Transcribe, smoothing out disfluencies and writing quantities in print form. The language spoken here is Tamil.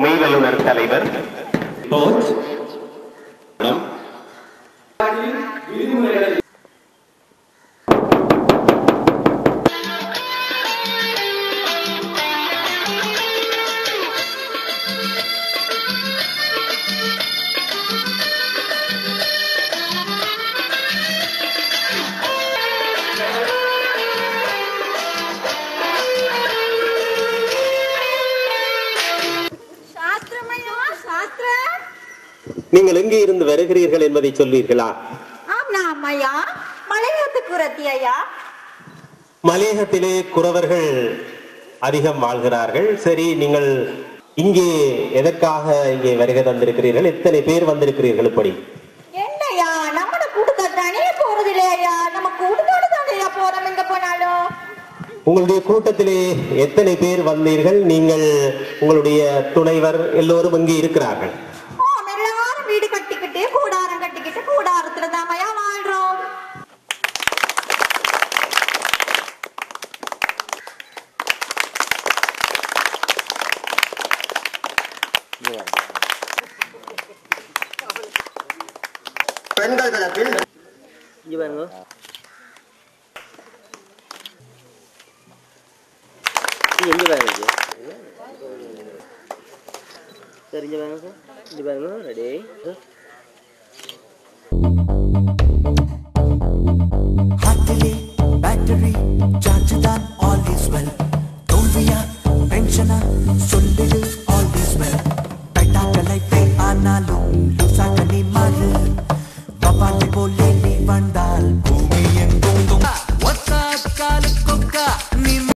மெய்வல்லுநர் தலைவர் நீங்கள் எங்கே இருந்து வருகிறீர்கள் என்பதை சொல்வீர்களா? மலையகத்திலே குறவர்கள் அதிகம் வாழ்கிறார்கள். சரி, நீங்கள் இங்கே எதற்காக இங்கே வருகை தந்திருக்கிறீர்கள்? எத்தனை பேர் வந்திருக்கிறீர்கள்? இப்படி என்னையா நம்ம கூட்டத்தானே போறது இல்லையா? நம்ம கூட்டத்தோட தானே போறோம். எங்க போனாலும் உங்களுடைய கூட்டத்திலே எத்தனை பேர் வந்தீர்கள்? நீங்கள் உங்களுடைய துணைவர் எல்லோரும் இங்கே இருக்கிறார்கள். வீடு கட்டிக்கிட்டு கூடாரம் கட்டிக்கிட்டு கூடாரத்துல தாமையா வாழ்றோம். பெண்கள் தரப்பில் சரிங்க வாங்க சார். இது பாருங்க, ready. Battery, charge that all is well.